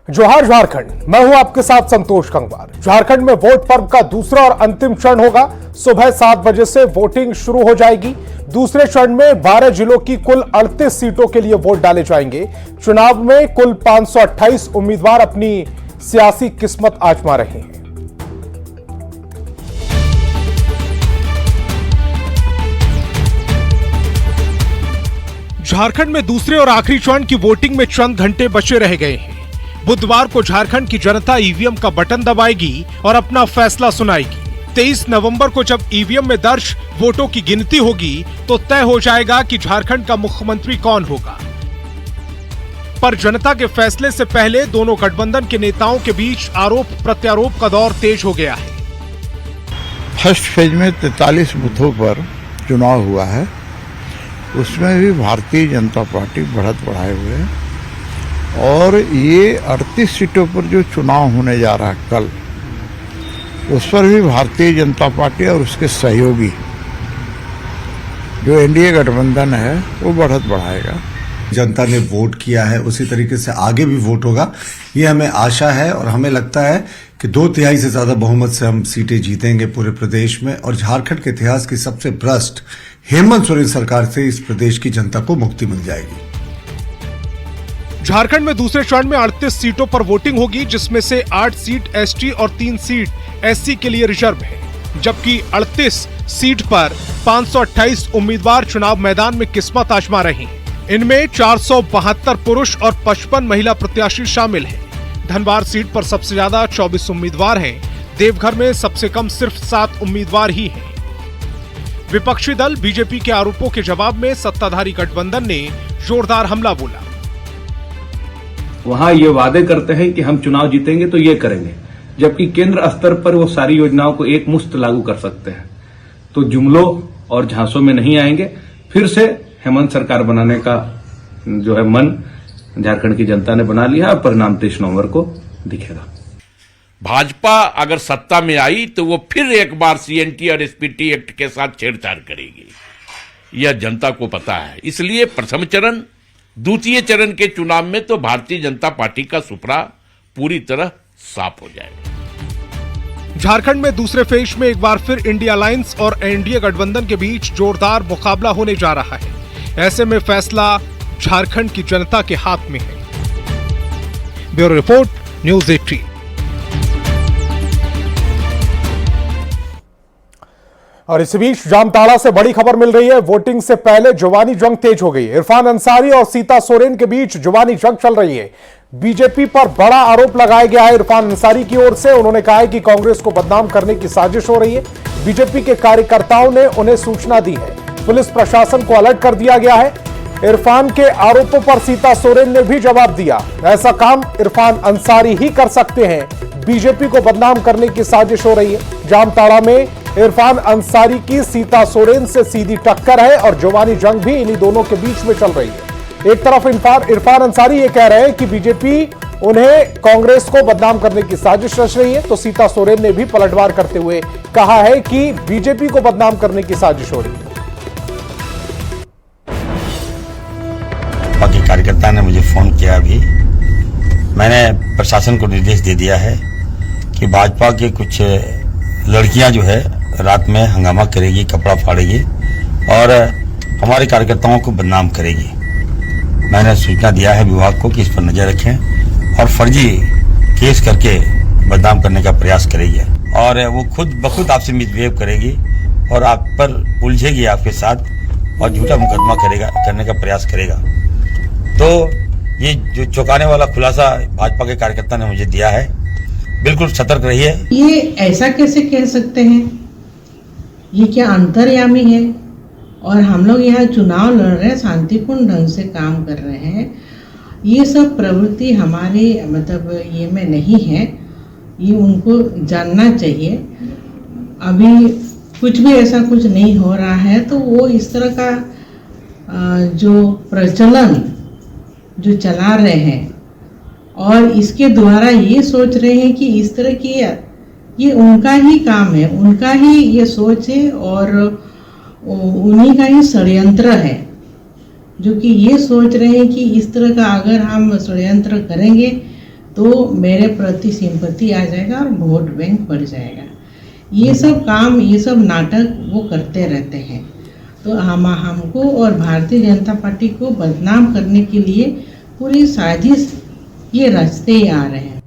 जोहार झारखंड, मैं हूं आपके साथ संतोष गंगवार। झारखंड में वोट पर्व का दूसरा और अंतिम चरण होगा। सुबह 7 बजे से वोटिंग शुरू हो जाएगी। दूसरे चरण में 12 जिलों की कुल 38 सीटों के लिए वोट डाले जाएंगे। चुनाव में कुल 528 उम्मीदवार अपनी सियासी किस्मत आजमा रहे हैं। झारखंड में दूसरे और आखिरी चरण की वोटिंग में चंद घंटे बचे रह गए हैं। बुधवार को झारखंड की जनता ईवीएम का बटन दबाएगी और अपना फैसला सुनाएगी। 23 नवंबर को जब ईवीएम में दर्ज वोटों की गिनती होगी तो तय हो जाएगा कि झारखंड का मुख्यमंत्री कौन होगा। पर जनता के फैसले से पहले दोनों गठबंधन के नेताओं के बीच आरोप प्रत्यारोप का दौर तेज हो गया है। फर्स्ट फेज में 43 बूथों पर चुनाव हुआ है, उसमें भी भारतीय जनता पार्टी बढ़त बढ़ाए हुए है और ये 38 सीटों पर जो चुनाव होने जा रहा है कल, उस पर भी भारतीय जनता पार्टी और उसके सहयोगी जो एनडीए गठबंधन है वो बढ़त बढ़ाएगा। जनता ने वोट किया है, उसी तरीके से आगे भी वोट होगा, ये हमें आशा है और हमें लगता है कि 2/3 से ज्यादा बहुमत से हम सीटें जीतेंगे पूरे प्रदेश में और झारखंड के इतिहास की सबसे भ्रष्ट हेमंत सोरेन सरकार से इस प्रदेश की जनता को मुक्ति मिल जाएगी। झारखंड में दूसरे चरण में 38 सीटों पर वोटिंग होगी, जिसमें से 8 सीट एसटी और 3 सीट एससी के लिए रिजर्व है, जबकि 38 सीट पर 528 उम्मीदवार चुनाव मैदान में किस्मत आजमा रहे हैं। इनमें 472 पुरुष और 55 महिला प्रत्याशी शामिल हैं। धनबाद सीट पर सबसे ज्यादा 24 उम्मीदवार हैं। देवघर में सबसे कम सिर्फ 7 उम्मीदवार ही हैं। विपक्षी दल बीजेपी के आरोपों के जवाब में सत्ताधारी गठबंधन ने जोरदार हमला बोला। वहां ये वादे करते हैं कि हम चुनाव जीतेंगे तो ये करेंगे, जबकि केंद्र स्तर पर वो सारी योजनाओं को एक मुश्त लागू कर सकते हैं। तो जुमलों और झांसों में नहीं आएंगे। फिर से हेमंत सरकार बनाने का जो है मन झारखंड की जनता ने बना लिया और परिणाम 23 नवंबर को दिखेगा। भाजपा अगर सत्ता में आई तो वो फिर एक बार सीएनटी और एसपीटी एक्ट के साथ छेड़छाड़ करेगी, यह जनता को पता है। इसलिए प्रथम चरण, द्वितीय चरण के चुनाव में तो भारतीय जनता पार्टी का सुपड़ा पूरी तरह साफ हो जाएगा। झारखंड में दूसरे फेज में एक बार फिर इंडिया अलायंस और एनडीए गठबंधन के बीच जोरदार मुकाबला होने जा रहा है। ऐसे में फैसला झारखंड की जनता के हाथ में है। Bureau report, news 18। और इस बीच जामताड़ा से बड़ी खबर मिल रही है। वोटिंग से पहले जुबानी जंग तेज हो गई। इरफान अंसारी और सीता सोरेन के बीच जुबानी जंग चल रही है। बीजेपी पर बड़ा आरोप लगाया गया है इरफान अंसारी की ओर से। उन्होंने कहा है कि कांग्रेस को बदनाम करने की साजिश हो रही है। बीजेपी के कार्यकर्ताओं ने उन्हें सूचना दी है। पुलिस प्रशासन को अलर्ट कर दिया गया है। इरफान के आरोपों पर सीता सोरेन ने भी जवाब दिया। ऐसा काम इरफान अंसारी ही कर सकते हैं। बीजेपी को बदनाम करने की साजिश हो रही है। जामताड़ा में इरफान अंसारी की सीता सोरेन से सीधी टक्कर है और जुबानी जंग भी इन्हीं दोनों के बीच में चल रही है। एक तरफ इरफान अंसारी ये कह रहे हैं कि बीजेपी उन्हें कांग्रेस को बदनाम करने की साजिश रच रही है, तो सीता सोरेन ने भी पलटवार करते हुए कहा है कि बीजेपी को बदनाम करने की साजिश हो रही है। बाकी कार्यकर्ता ने मुझे फोन किया। अभी मैंने प्रशासन को निर्देश दे दिया है कि भाजपा के कुछ लड़कियां जो है रात में हंगामा करेगी, कपड़ा फाड़ेगी और हमारे कार्यकर्ताओं को बदनाम करेगी। मैंने सूचना दिया है विभाग को कि इस पर नजर रखें और फर्जी केस करके बदनाम करने का प्रयास करेगी और वो खुद बखुद आपसे मिसबिहेव करेगी और आप पर उलझेगी आपके साथ और झूठा मुकदमा करने का प्रयास करेगा। तो ये जो चौंकाने वाला खुलासा भाजपा के कार्यकर्ता ने मुझे दिया है, बिल्कुल सतर्क रहिए। ये ऐसा कैसे कह सकते हैं? ये क्या अंतर्यामी है? और हम लोग यहाँ चुनाव लड़ रहे हैं, शांतिपूर्ण ढंग से काम कर रहे हैं। ये सब प्रवृत्ति हमारे मतलब ये में नहीं है, ये उनको जानना चाहिए। अभी कुछ भी ऐसा कुछ नहीं हो रहा है, तो वो इस तरह का जो प्रचलन जो चला रहे हैं और इसके द्वारा ये सोच रहे हैं कि इस तरह की ये उनका ही काम है, उनका ही ये सोच है और उन्हीं का ही षड्यंत्र है, जो कि ये सोच रहे हैं कि इस तरह का अगर हम षड्यंत्र करेंगे तो मेरे प्रति सिंपैथी आ जाएगा और वोट बैंक बढ़ जाएगा। ये सब काम, ये सब नाटक वो करते रहते हैं। तो हमको और भारतीय जनता पार्टी को बदनाम करने के लिए पूरी साजिश ये रचते ही आ रहे हैं।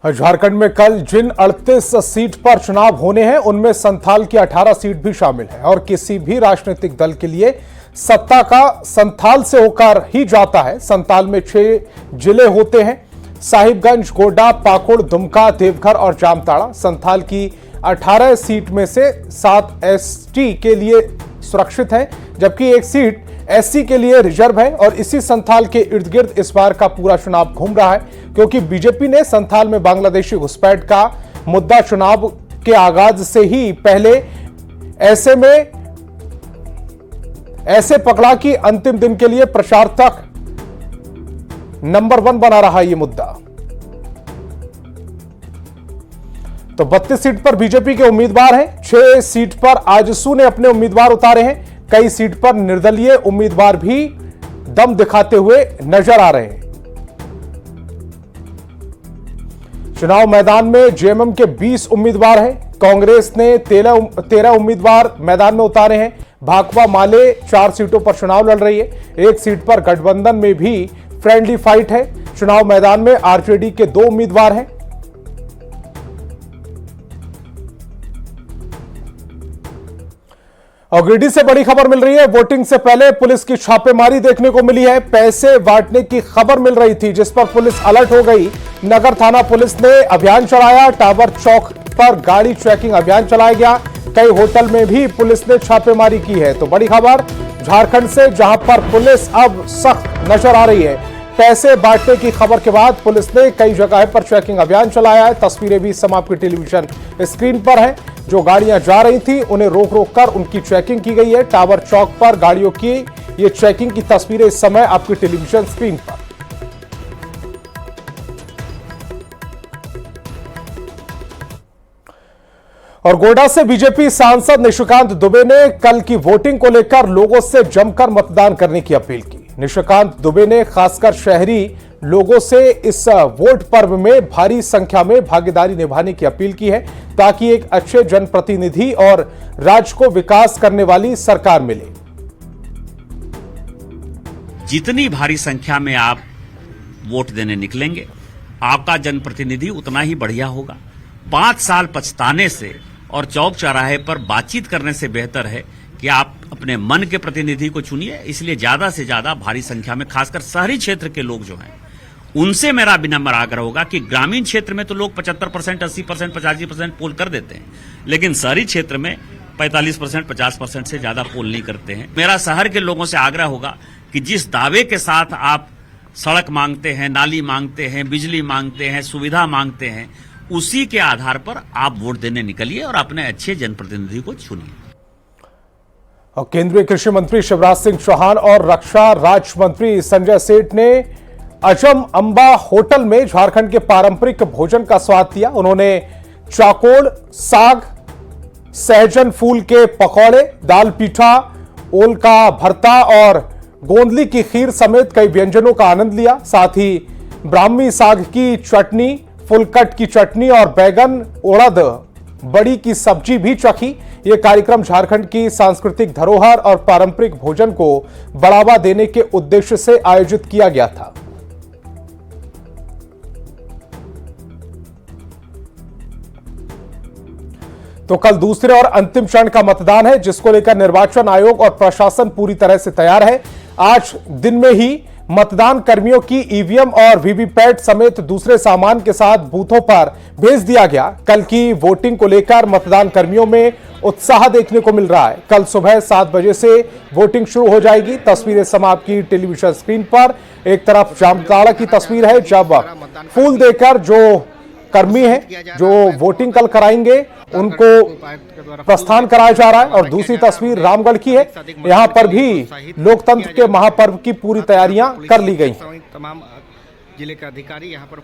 झारखंड में कल जिन 38 सीट पर चुनाव होने हैं उनमें संथाल की 18 सीट भी शामिल है और किसी भी राजनीतिक दल के लिए सत्ता का संथाल से होकर ही जाता है। संथाल में 6 जिले होते हैं, साहिबगंज, गोड्डा, पाकुड़, दुमका, देवघर और जामताड़ा। संथाल की 18 सीट में से 7 एसटी के लिए सुरक्षित है, जबकि 1 सीट एससी के लिए रिजर्व है और इसी संथाल के इर्द गिर्द इस बार का पूरा चुनाव घूम रहा है, क्योंकि बीजेपी ने संथाल में बांग्लादेशी घुसपैठ का मुद्दा चुनाव के आगाज से ही पहले ऐसे पकड़ा कि अंतिम दिन के लिए प्रचार तक नंबर 1 बना रहा ये मुद्दा। तो 32 सीट पर बीजेपी के उम्मीदवार हैं, 6 सीट पर आजसू ने अपने उम्मीदवार उतारे हैं, कई सीट पर निर्दलीय उम्मीदवार भी दम दिखाते हुए नजर आ रहे हैं। चुनाव मैदान में जेएमएम के 20 उम्मीदवार हैं, कांग्रेस ने 13 उम्मीदवार मैदान में उतारे हैं। भाकपा माले 4 सीटों पर चुनाव लड़ रही है, 1 सीट पर गठबंधन में भी फ्रेंडली फाइट है। चुनाव मैदान में आरजेडी के 2 उम्मीदवार हैं। और गिरिडीह से बड़ी खबर मिल रही है, वोटिंग से पहले पुलिस की छापेमारी देखने को मिली है। पैसे बांटने की खबर मिल रही थी, जिस पर पुलिस अलर्ट हो गई। नगर थाना पुलिस ने अभियान चलाया, टावर चौक पर गाड़ी चेकिंग अभियान चलाया गया, कई होटल में भी पुलिस ने छापेमारी की है। तो बड़ी खबर झारखंड से, जहां पर पुलिस अब सख्त नजर आ रही है। पैसे बांटने की खबर के बाद पुलिस ने कई जगह पर चेकिंग अभियान चलाया है। तस्वीरें भी इस समय आपकी टेलीविजन स्क्रीन पर हैं। जो गाड़ियां जा रही थी उन्हें रोक रोक कर उनकी चेकिंग की गई है। टावर चौक पर गाड़ियों की ये चेकिंग की तस्वीरें इस समय आपकी टेलीविजन स्क्रीन पर। और गोड्डा से बीजेपी सांसद निशिकांत दुबे ने कल की वोटिंग को लेकर लोगों से जमकर मतदान करने की अपील की। निशिकांत दुबे ने खासकर शहरी लोगों से इस वोट पर्व में भारी संख्या में भागीदारी निभाने की अपील की है, ताकि एक अच्छे जनप्रतिनिधि और राज्य को विकास करने वाली सरकार मिले। जितनी भारी संख्या में आप वोट देने निकलेंगे, आपका जनप्रतिनिधि उतना ही बढ़िया होगा। 5 साल पछताने से और चौक चौराहे पर बातचीत करने से बेहतर है कि आप अपने मन के प्रतिनिधि को चुनिए। इसलिए ज्यादा से ज्यादा भारी संख्या में, खासकर शहरी क्षेत्र के लोग जो हैं, उनसे मेरा विनम्र आग्रह होगा कि ग्रामीण क्षेत्र में तो लोग 75%, 80%, 85% पोल कर देते हैं, लेकिन शहरी क्षेत्र में 45%, 50% से ज्यादा पोल नहीं करते हैं। मेरा शहर के लोगों से आग्रह होगा कि जिस दावे के साथ आप सड़क मांगते हैं, नाली मांगते हैं, बिजली मांगते हैं, सुविधा मांगते हैं, उसी के आधार पर आप वोट देने निकलिए और अपने अच्छे जनप्रतिनिधि को चुनिए। और केंद्रीय कृषि मंत्री शिवराज सिंह चौहान और रक्षा राज्य मंत्री संजय सेठ ने अजम अंबा होटल में झारखंड के पारंपरिक भोजन का स्वाद लिया। उन्होंने चाकोल, साग, सहजन फूल के पकौड़े, दाल पीठा, ओल का भरता और गोंदली की खीर समेत कई व्यंजनों का आनंद लिया। साथ ही ब्राह्मी साग की चटनी, फुलकट की चटनी और बैगन उड़द बड़ी की सब्जी भी चखी। यह कार्यक्रम झारखंड की सांस्कृतिक धरोहर और पारंपरिक भोजन को बढ़ावा देने के उद्देश्य से आयोजित किया गया था। तो कल दूसरे और अंतिम चरण का मतदान है, जिसको लेकर निर्वाचन आयोग और प्रशासन पूरी तरह से तैयार है। आज दिन में ही मतदान कर्मियों की ईवीएम और वीवीपैट समेत दूसरे सामान के साथ बूथों पर भेज दिया गया। कल की वोटिंग को लेकर मतदान कर्मियों में उत्साह देखने को मिल रहा है। कल सुबह 7 बजे से वोटिंग शुरू हो जाएगी। तस्वीरें समाप्त की टेलीविजन स्क्रीन पर। एक तरफ जामताड़ा की तस्वीर है, जब फूल देकर जो कर्मी हैं जो वोटिंग कल कराएंगे उनको प्रस्थान कराया जा रहा है, और दूसरी तस्वीर रामगढ़ की है। यहां पर भी लोकतंत्र के महापर्व की पूरी तैयारियां कर ली गई हैं। तमाम जिले के अधिकारी यहां पर।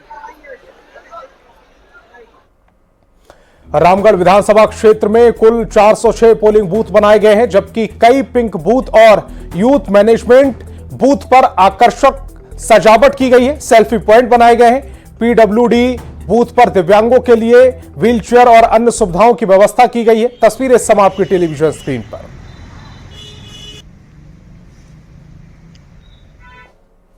रामगढ़ विधानसभा क्षेत्र में कुल 406 पोलिंग बूथ बनाए गए हैं, जबकि कई पिंक बूथ और यूथ मैनेजमेंट बूथ पर आकर्षक सजावट की गई है, सेल्फी पॉइंट बनाए गए हैं। पीडब्ल्यूडी बूथ पर दिव्यांगों के लिए व्हीलचेयर और अन्य सुविधाओं की व्यवस्था की गई है। तस्वीरें इस समय आपकी टेलीविजन स्क्रीन पर।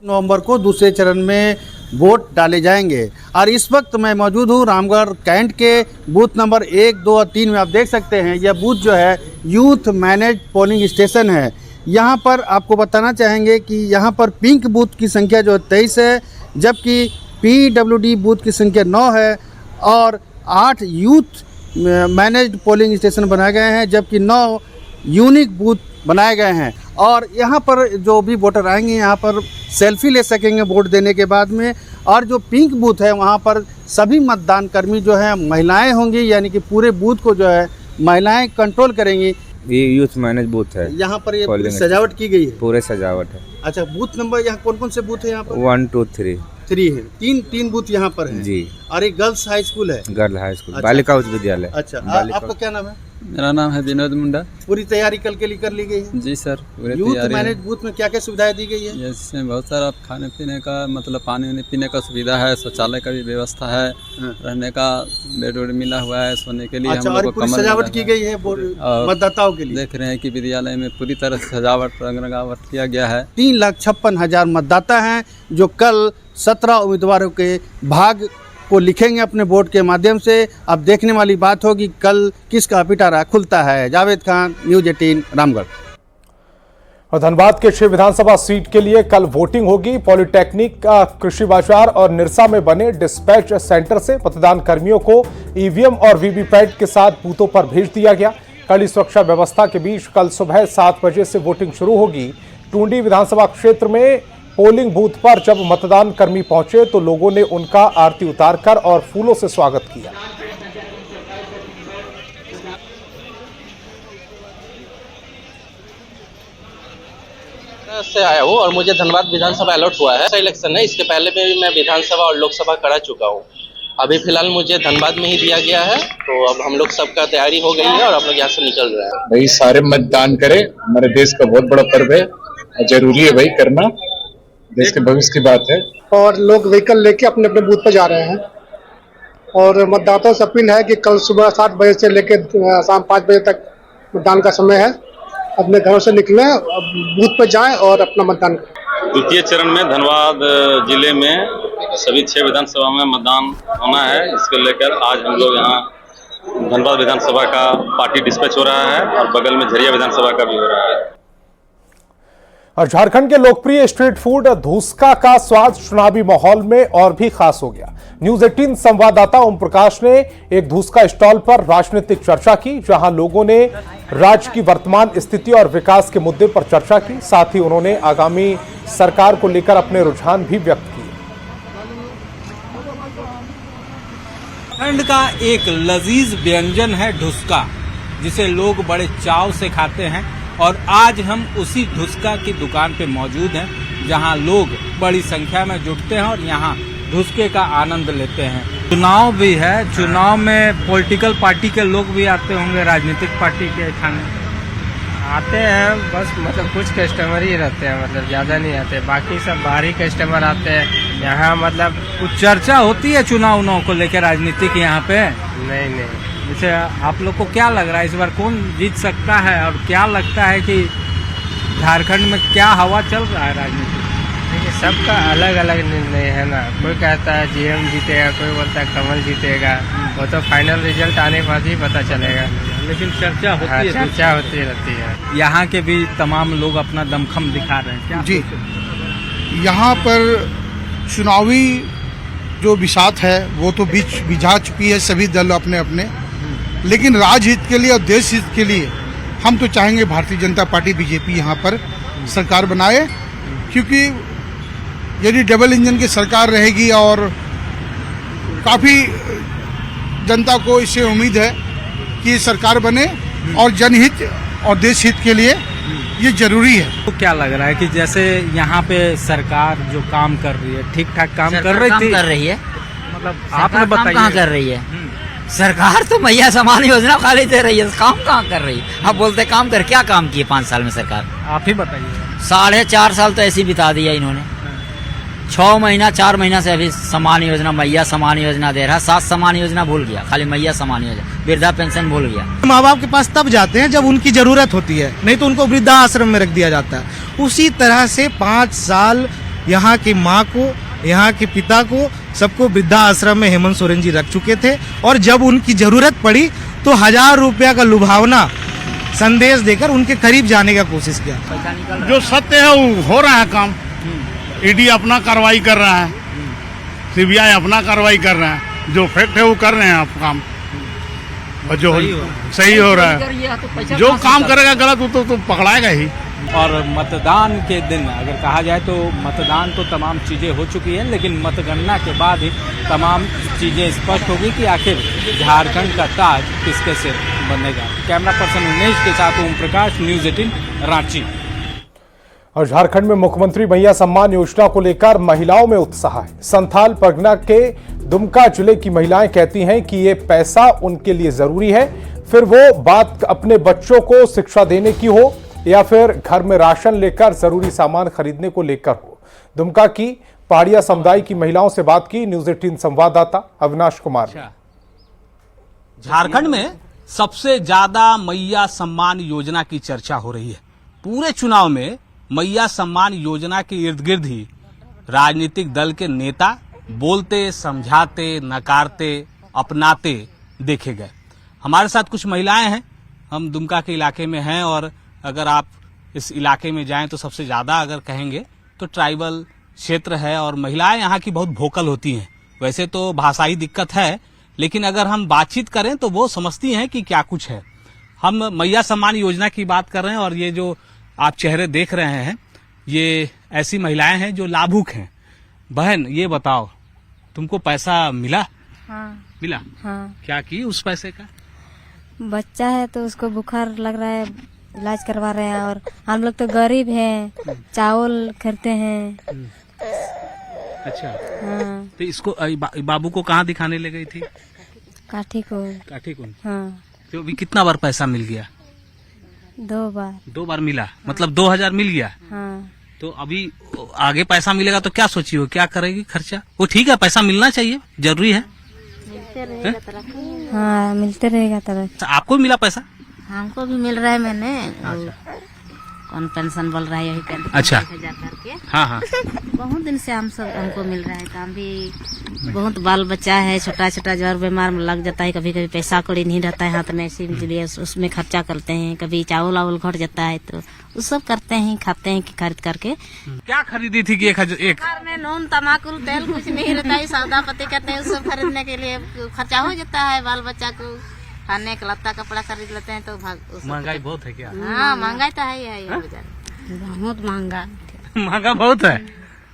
नवंबर को दूसरे चरण में वोट डाले जाएंगे और इस वक्त मैं मौजूद हूँ रामगढ़ कैंट के बूथ नंबर 1, 2 और 3 में। आप देख सकते हैं यह बूथ जो है यूथ मैनेज पोलिंग स्टेशन है। यहाँ पर आपको बताना चाहेंगे कि यहाँ पर पिंक बूथ की संख्या जो 23 है, जबकि पीडब्ल्यूडी बूथ की संख्या 9 है और 8 यूथ मैनेज्ड पोलिंग स्टेशन बनाए गए हैं, जबकि 9 यूनिक बूथ बनाए गए हैं। और यहाँ पर जो भी वोटर आएंगे यहाँ पर सेल्फी ले सकेंगे वोट देने के बाद में। और जो पिंक बूथ है वहाँ पर सभी मतदान कर्मी जो है महिलाएं होंगी, यानी कि पूरे बूथ को जो है महिलाएं कंट्रोल करेंगी। ये यूथ मैनेज बूथ है। यहाँ पर ये पूरी सजावट की गई है। पूरे सजावट है। अच्छा, बूथ नंबर यहाँ कौन कौन से बूथ है? यहाँ पर 1, 2, 3 है। तीन बूथ यहाँ पर हैं। जी। और एक गर्ल्स हाई स्कूल है। Girl high school. अच्छा। बालिका उच्च विद्यालय। अच्छा, आपका क्या नाम है? मेरा नाम है विनोद मुंडा। पूरी तैयारी कल के लिए कर ली गई है? जी सर, पूरी यूथ तैयारी मैनेज बूथ में क्या क्या सुविधाएं दी गई है? इसमें बहुत सारा खाने पीने का, मतलब पानी पीने का सुविधा है, शौचालय का भी व्यवस्था है, रहने का बेड वेड मिला हुआ है, सोने के लिए। अच्छा, और पूरी सजावट की गई है मतदाताओं के लिए। देख रहे हैं कि विद्यालय में पूरी तरह से सजावट रंगावट किया गया है। 3,56,000 मतदाता हैं जो कल 17 उम्मीदवारों के भाग को लिखेंगे अपने वोट के माध्यम से। अब देखने वाली बात होगी कल किसका पिटारा खुलता है। जावेद खान, न्यूज़ 18 रामगढ़। और धनबाद के 6 विधानसभा सीट के लिए कल वोटिंग होगी। पॉलिटेक्निक, कृषि बाजार और निरसा में बने डिस्पैच सेंटर से मतदान कर्मियों को ईवीएम और वीवीपैट के साथ बूथों पर भेज दिया गया। कड़ी सुरक्षा व्यवस्था के बीच कल सुबह 7 बजे से वोटिंग शुरू होगी। टूंडी विधानसभा क्षेत्र में पोलिंग बूथ पर जब मतदान कर्मी पहुंचे तो लोगों ने उनका आरती उतारकर और फूलों से स्वागत किया। से आया हूँ और मुझे धनबाद विधानसभा अलॉट हुआ है। इलेक्शन है, इसके पहले भी मैं विधानसभा और लोकसभा करा चुका हूँ। अभी फिलहाल मुझे धनबाद में ही दिया गया है, तो अब हम लोग सबका तैयारी हो गई है और हम लोग यहाँ से निकल रहे हैं। भाई सारे मतदान करें, हमारे देश का बहुत बड़ा पर्व है, जरूरी है भाई करना, देश के भविष्य की बात है। और लोग व्हीकल लेके अपने अपने बूथ पर जा रहे हैं और मतदाताओं से अपील है कि कल सुबह 7 बजे से लेकर शाम 5 बजे तक मतदान का समय है। अपने घरों से निकलें, बूथ पर जाएं और अपना मतदान करें। द्वितीय चरण में धनबाद जिले में सभी 6 विधानसभा में मतदान होना है। इसको लेकर आज हम लोग यहाँ धनबाद विधानसभा का पार्टी डिस्पैच हो रहा है और बगल में झरिया विधानसभा का भी हो रहा है। और झारखंड के लोकप्रिय स्ट्रीट फूड धूसका का स्वाद चुनावी माहौल में और भी खास हो गया। न्यूज़ 18 संवाददाता ओम प्रकाश ने एक धूसका स्टॉल पर राजनीतिक चर्चा की, जहां लोगों ने राज्य की वर्तमान स्थिति और विकास के मुद्दे पर चर्चा की। साथ ही उन्होंने आगामी सरकार को लेकर अपने रुझान भी व्यक्त किए। झारखंड का एक लजीज व्यंजन है धूसका, जिसे लोग बड़े चाव से खाते हैं। और आज हम उसी धूसका की दुकान पे मौजूद हैं, जहां लोग बड़ी संख्या में जुटते हैं और यहां धूसके का आनंद लेते हैं। चुनाव भी है, चुनाव में पॉलिटिकल पार्टी के लोग भी आते होंगे, राजनीतिक पार्टी के खाने आते हैं। बस मतलब कुछ कस्टमर ही रहते हैं, मतलब ज़्यादा नहीं आते, बाकी सब बाहरी कस्टमर आते हैं। यहाँ मतलब कुछ चर्चा होती है चुनाव को लेकर राजनीतिक यहाँ पे? नहीं। जैसे आप लोग को क्या लग रहा है इस बार कौन जीत सकता है, और क्या लगता है कि झारखंड में क्या हवा चल रहा है राजनीति? देखिए, सबका अलग अलग निर्णय है ना। कोई कहता है जीएम जीतेगा, कोई बोलता है कमल जीतेगा। वो तो फाइनल रिजल्ट आने के बाद ही पता चलेगा, लेकिन चर्चा होती है। चर्चा होती रहती है। यहाँ के भी तमाम लोग अपना दमखम दिखा रहे हैं क्या? जी, यहाँ पर चुनावी जो बिसात है वो तो बिझा चुकी है सभी दल अपने अपने, लेकिन राजहित के लिए और देश हित के लिए हम तो चाहेंगे भारतीय जनता पार्टी बीजेपी यहाँ पर सरकार बनाए, क्योंकि यदि डबल इंजन की सरकार रहेगी और काफ़ी जनता को इससे उम्मीद है कि सरकार बने और जनहित और देश हित के लिए ये जरूरी है। तो क्या लग रहा है कि जैसे यहाँ पे सरकार जो काम कर रही है, ठीक ठाक काम कर रही है? मतलब आपने बताइए कहाँ कर रही है? सरकार तो मैया समान योजना खाली दे रही है, काम कहाँ कर रही है? आप बोलते काम कर, क्या काम किए 5 साल में सरकार? आप ही बताइए। 4.5 साल तो ऐसे ही बिता दिया इन्होंने। 6 महीना 4 महीना से अभी समान योजना, मैया समान योजना दे रहा है। 7 समान योजना भूल गया, खाली मैया समान योजना, वृद्धा पेंशन भूल गया। माँ बाप के पास तब जाते हैं जब उनकी जरूरत होती है, नहीं तो उनको वृद्धाश्रम में रख दिया जाता है। उसी तरह से 5 साल यहाँ की माँ को, यहाँ के पिता को, सबको वृद्धाश्रम में हेमंत सोरेन जी रख चुके थे। और जब उनकी जरूरत पड़ी तो 1000 रुपया का लुभावना संदेश देकर उनके करीब जाने का कोशिश किया। जो सत्य है वो हो रहा है काम। ईडी अपना कार्रवाई कर रहा है, सीबीआई अपना कार्रवाई कर रहा है, जो फैक्ट है वो कर रहे हैं आप काम, और जो सही हो रहा है। जो काम करेगा गलत वो तो पकड़ाएगा ही। और मतदान के दिन अगर कहा जाए तो मतदान तो तमाम चीज़ें हो चुकी हैं, लेकिन मतगणना के बाद ही तमाम चीज़ें स्पष्ट होगी कि आखिर झारखंड का ताज किसके सिर बनेगा। कैमरा पर्सन उमेश के साथ ओम प्रकाश, न्यूज़ 18 रांची। और झारखंड में मुख्यमंत्री मैया सम्मान योजना को लेकर महिलाओं में उत्साह है। संथाल परगना के दुमका जिले की महिलाएं कहती हैं कि ये पैसा उनके लिए जरूरी है, फिर वो बात अपने बच्चों को शिक्षा देने की हो या फिर घर में राशन लेकर जरूरी सामान खरीदने को लेकर हो। दुमका की पहाड़िया समुदाय की महिलाओं से बात की न्यूज़ 18 संवाददाता अविनाश कुमार। झारखंड में सबसे ज्यादा मैया सम्मान योजना की चर्चा हो रही है। पूरे चुनाव में मैया सम्मान योजना के इर्द गिर्द ही राजनीतिक दल के नेता बोलते, समझाते, नकारते, अपनाते देखे गए। हमारे साथ कुछ महिलाएं हैं, हम दुमका के इलाके में हैं, और अगर आप इस इलाके में जाएं तो सबसे ज्यादा अगर कहेंगे तो ट्राइबल क्षेत्र है, और महिलाएं यहाँ की बहुत वोकल होती हैं। वैसे तो भाषाई दिक्कत है, लेकिन अगर हम बातचीत करें तो वो समझती हैं कि क्या कुछ है। हम मैया सम्मान योजना की बात कर रहे हैं, और ये जो आप चेहरे देख रहे हैं ये ऐसी महिलाएं हैं जो लाभुक हैं। बहन, ये बताओ, तुमको पैसा मिला? हाँ। मिला? हाँ। क्या की उस पैसे का? बच्चा है तो उसको बुखार लग रहा है, इलाज करवा रहे हैं, और हम लोग तो गरीब हैं, चावल खरीदते हैं। अच्छा। हाँ। तो इसको बाबू को कहाँ दिखाने ले गई थी? काठी को। काठी को। हाँ। तो अभी कितना बार पैसा मिल गया? 2 बार। 2 बार मिला। हाँ। मतलब 2000 मिल गया। हाँ। तो अभी आगे पैसा मिलेगा तो क्या सोची हो, क्या करेगी खर्चा? वो ठीक है, पैसा मिलना चाहिए, जरूरी है। मिलते रहेगा तरह। हाँ, मिलते रहेगा तरह। आपको मिला पैसा? हमको भी मिल रहा है, मैंने कौन पेंशन बोल रहा है, यही पेंशन। अच्छा। करके। हाँ हाँ। बहुत दिन से हमको मिल रहा है, काम भी बहुत बाल बच्चा है, छोटा छोटा ज्वर बीमार में लग जाता है, कभी कभी पैसा कौड़ी नहीं रहता है हाथ में, इसीलिए उसमें खर्चा करते हैं। कभी चावल वावल घट जाता है तो वो सब करते हैं, खाते हैं कि खरीद करके। क्या खरीदी थी कि एक घर में नून तमाकू तेल कुछ नहीं रहता है, सौदा पत्ती करते हैं, सब खरीदने के लिए खर्चा हो जाता है। बाल बच्चा को खाने का लत्ता कपड़ा खरीद लेते हैं तो महंगाई बहुत है क्या? हाँ, महंगाई तो है ही है, बहुत महंगा। महंगा बहुत है।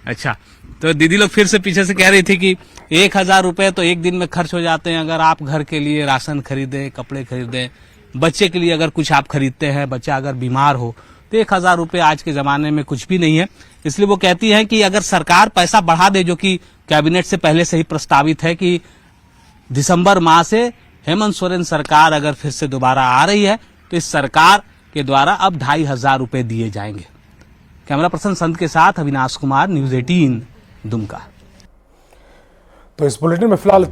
अच्छा, तो दीदी लोग फिर से पीछे से कह रही थी कि 1000 रुपए तो एक दिन में खर्च हो जाते हैं। अगर आप घर के लिए राशन खरीदें, कपड़े खरीदें, बच्चे के लिए अगर कुछ आप खरीदते हैं, बच्चा अगर बीमार हो तो 1000 रुपए आज के जमाने में कुछ भी नहीं है। इसलिए वो कहती है कि अगर सरकार पैसा बढ़ा दे, जो कि कैबिनेट से पहले से ही प्रस्तावित है कि दिसंबर माह से हेमंत सोरेन सरकार अगर फिर से दोबारा आ रही है तो इस सरकार के द्वारा अब 2500 रुपए दिए जाएंगे। कैमरा पर्सन संत के साथ अविनाश कुमार, न्यूज़ 18 दुमका। तो इस बुलेटिन में फिलहाल